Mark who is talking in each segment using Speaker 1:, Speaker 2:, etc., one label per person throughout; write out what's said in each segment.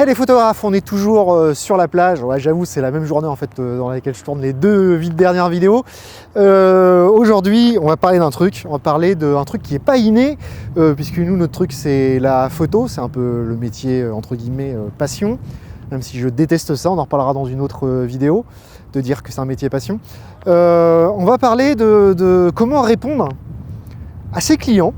Speaker 1: Hey les photographes, on est toujours sur la plage. Ouais, j'avoue, c'est la même journée en fait dans laquelle je tourne les deux dernières vidéos. Aujourd'hui, on va parler d'un truc. On va parler d'un truc qui n'est pas inné, puisque nous, notre truc, c'est la photo. C'est un peu le métier, entre guillemets, passion. Même si je déteste ça, on en reparlera dans une autre vidéo, de dire que c'est un métier passion. On va parler de comment répondre à ses clients.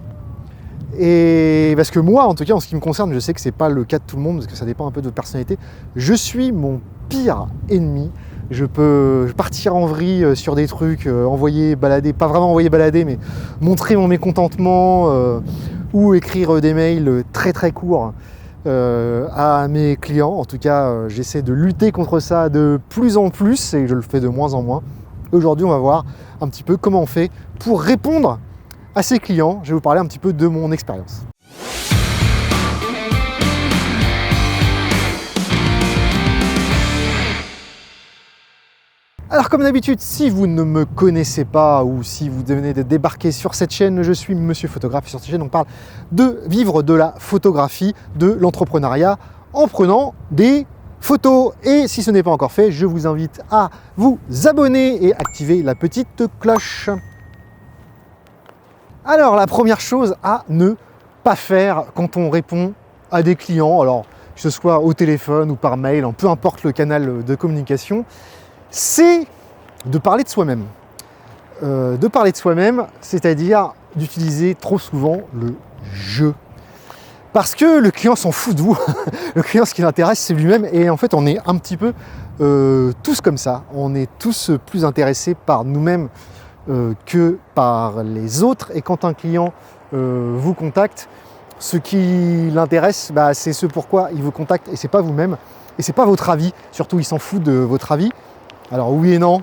Speaker 1: Et parce que moi, en tout cas, en ce qui me concerne, je sais que c'est pas le cas de tout le monde, parce que ça dépend un peu de votre personnalité. Je suis mon pire ennemi. Je peux partir en vrille sur des trucs, envoyer balader, pas vraiment envoyer balader, mais montrer mon mécontentement ou écrire des mails très très courts à mes clients. En tout cas, j'essaie de lutter contre ça de plus en plus et je le fais de moins en moins. Aujourd'hui, on va voir un petit peu comment on fait pour répondre à ses clients. Je vais vous parler un petit peu de mon expérience. Alors comme d'habitude, si vous ne me connaissez pas ou si vous venez de débarquer sur cette chaîne, je suis Monsieur Photographe et sur cette chaîne on parle de vivre de la photographie, de l'entrepreneuriat en prenant des photos. Et si ce n'est pas encore fait, je vous invite à vous abonner et activer la petite cloche. Alors la première chose à ne pas faire quand on répond à des clients, alors que ce soit au téléphone ou par mail, peu importe le canal de communication, c'est de parler de soi-même. C'est-à-dire d'utiliser trop souvent le « je ». Parce que le client s'en fout de vous. Le client, ce qui l'intéresse, c'est lui-même. Et en fait, on est un petit peu tous comme ça. On est tous plus intéressés par nous-mêmes que par les autres. Et quand un client vous contacte, ce qui l'intéresse, c'est ce pourquoi il vous contacte et c'est pas vous-même. Et c'est pas votre avis. Surtout, il s'en fout de votre avis. Alors oui et non,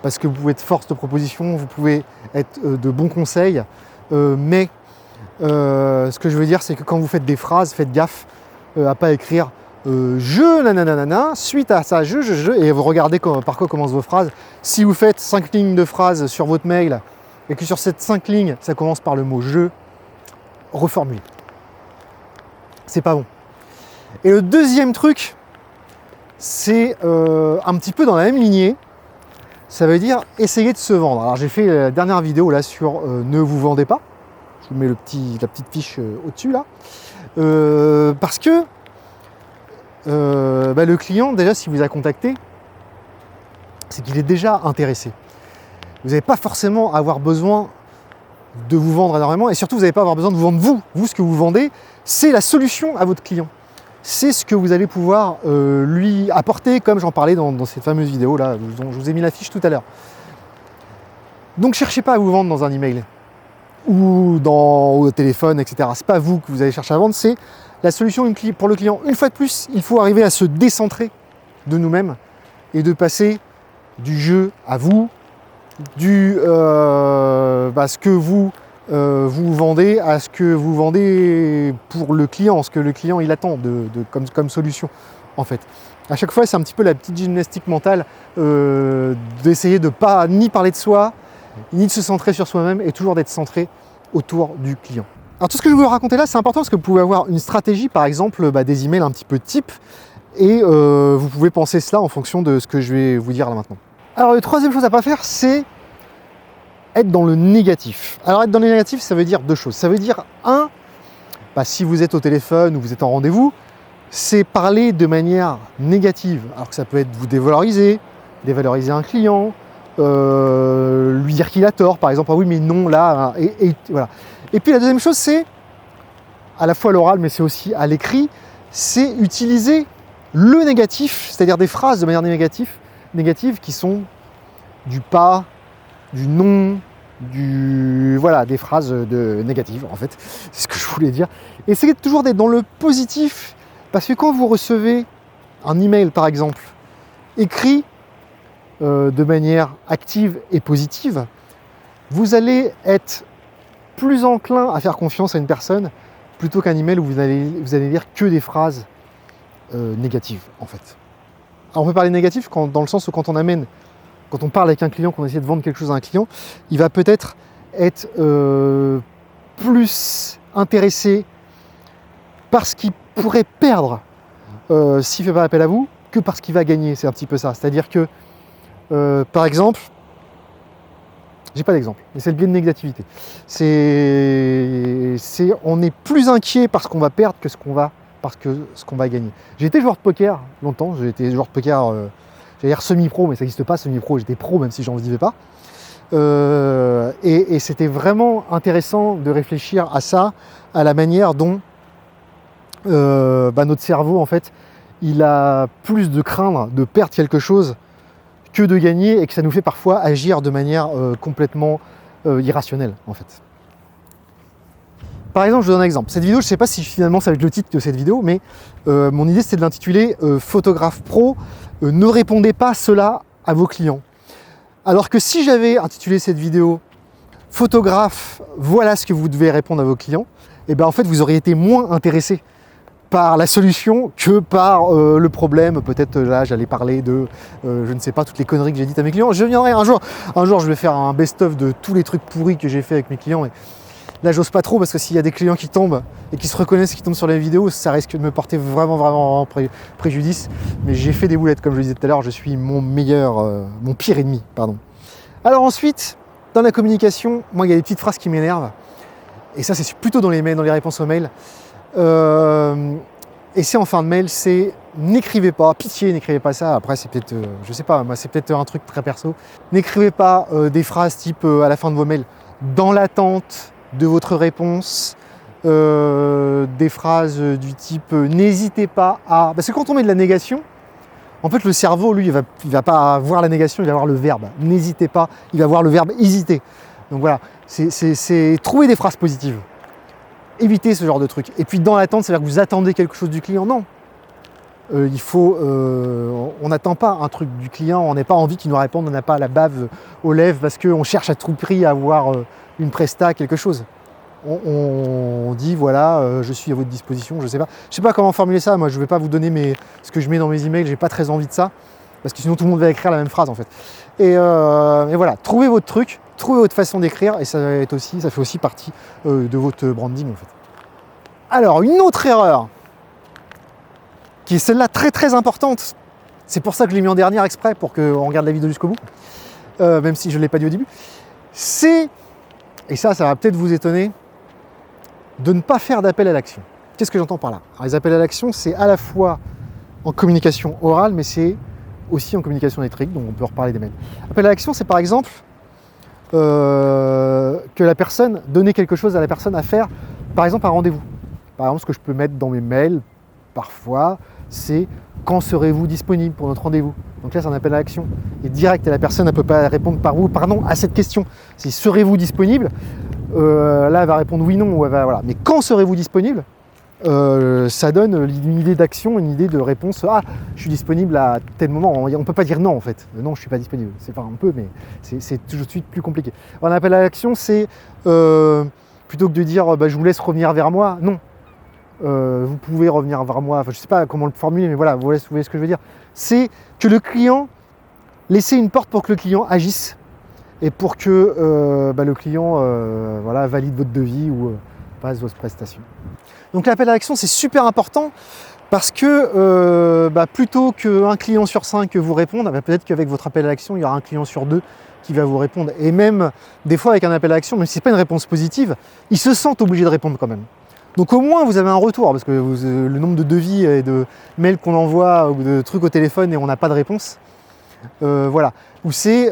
Speaker 1: parce que vous pouvez être force de proposition, vous pouvez être de bons conseils, mais ce que je veux dire, c'est que quand vous faites des phrases, faites gaffe à pas écrire je nanana, suite à ça je, et vous regardez par quoi commencent vos phrases. Si vous faites 5 lignes de phrases sur votre mail, et que sur ces 5 lignes, ça commence par le mot je, reformulez. C'est pas bon. Et le deuxième truc, c'est un petit peu dans la même lignée, ça veut dire essayer de se vendre. Alors j'ai fait la dernière vidéo là sur ne vous vendez pas, je vous mets la petite fiche au-dessus là, parce que le client, déjà s'il vous a contacté, c'est qu'il est déjà intéressé. Vous n'avez pas forcément à avoir besoin de vous vendre énormément, et surtout vous n'allez pas avoir besoin de vous vendre vous. Vous, ce que vous vendez, c'est la solution à votre client. C'est ce que vous allez pouvoir lui apporter, comme j'en parlais dans cette fameuse vidéo là, dont je vous ai mis la fiche tout à l'heure. Donc cherchez pas à vous vendre dans un email ou au téléphone, etc. C'est pas vous que vous allez chercher à vendre, c'est la solution pour le client. Une fois de plus, il faut arriver à se décentrer de nous-mêmes et de passer du jeu à vous, ce que vous vendez à ce que vous vendez pour le client, ce que le client il attend comme solution en fait. À chaque fois, c'est un petit peu la petite gymnastique mentale d'essayer de pas ni parler de soi, ni de se centrer sur soi-même et toujours d'être centré autour du client. Alors tout ce que je vais vous raconter là, c'est important parce que vous pouvez avoir une stratégie, par exemple des emails un petit peu type, et vous pouvez penser cela en fonction de ce que je vais vous dire là maintenant. Alors la troisième chose à pas faire, c'est être dans le négatif. Alors être dans le négatif, ça veut dire deux choses. Ça veut dire si vous êtes au téléphone ou vous êtes en rendez-vous, c'est parler de manière négative. Alors que ça peut être vous dévaloriser un client, lui dire qu'il a tort, par exemple, ah oui mais non là, et voilà. Et puis la deuxième chose, c'est à la fois à l'oral, mais c'est aussi à l'écrit, c'est utiliser le négatif, c'est-à-dire des phrases de manière négative qui sont du pas, du non, des phrases négatives en fait, c'est ce que je voulais dire. Essayez toujours d'être dans le positif, parce que quand vous recevez un email par exemple, écrit de manière active et positive, vous allez être plus enclin à faire confiance à une personne plutôt qu'un email où vous allez lire que des phrases négatives en fait. Alors on peut parler négatif dans le sens où quand on parle avec un client, qu'on essaie de vendre quelque chose à un client, il va peut-être être plus intéressé par ce qu'il pourrait perdre s'il ne fait pas appel à vous que parce qu'il va gagner. C'est un petit peu ça. C'est-à-dire que, par exemple, j'ai pas d'exemple, mais c'est le biais de négativité. On est plus inquiet par ce qu'on va perdre que ce qu'on va gagner. J'ai été joueur de poker longtemps, j'ai été joueur de poker, j'allais dire semi-pro, mais ça n'existe pas semi-pro, j'étais pro même si j'en vivais pas. Et c'était vraiment intéressant de réfléchir à ça, à la manière dont notre cerveau, en fait, il a plus de craindre de perdre quelque chose que de gagner, et que ça nous fait parfois agir de manière complètement irrationnelle, en fait. Par exemple, je vous donne un exemple. Cette vidéo, je ne sais pas si finalement ça va être le titre de cette vidéo, mais mon idée c'était de l'intituler Photographe pro, ne répondez pas cela à vos clients. Alors que si j'avais intitulé cette vidéo Photographe, voilà ce que vous devez répondre à vos clients, et bien en fait vous auriez été moins intéressé par la solution que par le problème. Peut-être là j'allais parler de je ne sais pas, toutes les conneries que j'ai dites à mes clients. Je viendrai un jour je vais faire un best-of de tous les trucs pourris que j'ai fait avec mes clients. Et là j'ose pas trop parce que s'il y a des clients qui tombent et qui se reconnaissent, qui tombent sur les vidéos, ça risque de me porter vraiment préjudice. Mais j'ai fait des boulettes, comme je le disais tout à l'heure, je suis mon pire ennemi, pardon. Alors ensuite, dans la communication, moi il y a des petites phrases qui m'énervent. Et ça c'est plutôt dans les mails, dans les réponses aux mails. Et c'est en fin de mail, c'est n'écrivez pas, pitié, n'écrivez pas ça. Après, c'est peut-être, je sais pas, moi, c'est peut-être un truc très perso. N'écrivez pas des phrases type à la fin de vos mails, dans l'attente de votre réponse, des phrases du type n'hésitez pas à. Parce que quand on met de la négation, en fait, le cerveau, lui, il va pas voir la négation, il va voir le verbe. N'hésitez pas, il va voir le verbe hésiter. Donc voilà, c'est trouver des phrases positives. Évitez ce genre de truc. Et puis dans l'attente, c'est-à-dire que vous attendez quelque chose du client. Non. On n'attend pas un truc du client, on n'a pas envie qu'il nous réponde, on n'a pas la bave aux lèvres parce qu'on cherche à tout prix à avoir une presta, quelque chose. On dit voilà, je suis à votre disposition, je sais pas comment formuler ça. Moi je ne vais pas vous donner ce que je mets dans mes emails, j'ai pas très envie de ça, parce que sinon tout le monde va écrire la même phrase en fait. Et voilà, trouvez votre truc, trouvez votre façon d'écrire, et ça fait aussi partie de votre branding en fait. Alors une autre erreur, qui est celle-là très importante, c'est pour ça que je l'ai mis en dernière exprès, pour qu'on regarde la vidéo jusqu'au bout, même si je ne l'ai pas dit au début, c'est, et ça va peut-être vous étonner, de ne pas faire d'appel à l'action. Qu'est-ce que j'entends par là? Alors, les appels à l'action, c'est à la fois en communication orale, mais c'est aussi en communication électrique, donc on peut reparler des mails. Appel à l'action, c'est par exemple que la personne, donner quelque chose à la personne à faire, par exemple un rendez-vous. Par exemple, ce que je peux mettre dans mes mails, parfois, c'est quand serez-vous disponible pour notre rendez-vous? Donc là, c'est un appel à l'action. Et direct, la personne ne peut pas répondre par oui, pardon à cette question. C'est serez-vous disponible? Là, elle va répondre oui, non, ou elle va, voilà. Mais quand serez-vous disponible? Ça donne une idée d'action, une idée de réponse. Ah, je suis disponible à tel moment. On ne peut pas dire non en fait. Non, je ne suis pas disponible. C'est pas un peu, mais c'est tout de suite plus compliqué. Un appel à l'action, c'est plutôt que de dire je vous laisse revenir vers moi. Non. Vous pouvez revenir vers moi. Enfin, je ne sais pas comment le formuler, mais voilà, vous voyez ce que je veux dire. C'est que le client, laisser une porte pour que le client agisse et pour que le client valide votre devis ou passe votre prestation. Donc l'appel à l'action, c'est super important parce que plutôt qu'un client sur 5 vous réponde, peut-être qu'avec votre appel à l'action, il y aura un client sur 2 qui va vous répondre. Et même des fois avec un appel à l'action, même si ce n'est pas une réponse positive, ils se sentent obligés de répondre quand même. Donc au moins vous avez un retour, parce que le nombre de devis et de mails qu'on envoie ou de trucs au téléphone et on n'a pas de réponse, voilà. Ou c'est,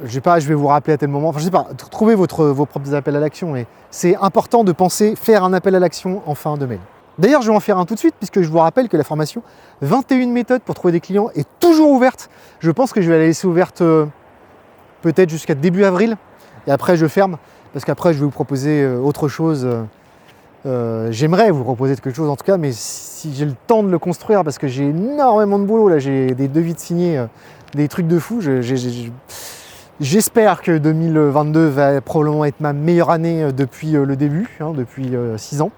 Speaker 1: je vais vous rappeler à tel moment, enfin je sais pas, trouvez vos propres appels à l'action, mais c'est important de penser faire un appel à l'action en fin de mail. D'ailleurs je vais en faire un tout de suite, puisque je vous rappelle que la formation 21 méthodes pour trouver des clients est toujours ouverte. Je pense que je vais la laisser ouverte peut-être jusqu'à début avril, et après je ferme. Parce qu'après, je vais vous proposer autre chose. J'aimerais vous proposer quelque chose en tout cas, mais si j'ai le temps de le construire, parce que j'ai énormément de boulot, là, j'ai des devis de signer, des trucs de fou. J'espère que 2022 va probablement être ma meilleure année depuis le début, depuis 6 ans.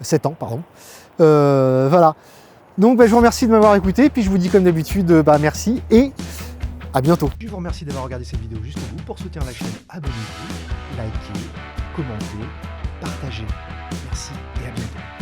Speaker 1: 7 ans, pardon. Voilà. Donc, je vous remercie de m'avoir écouté, puis je vous dis comme d'habitude, merci et à bientôt. Je vous remercie d'avoir regardé cette vidéo jusqu'au bout. Pour soutenir la chaîne, abonnez-vous, likez, commentez, partagez. Merci et à bientôt.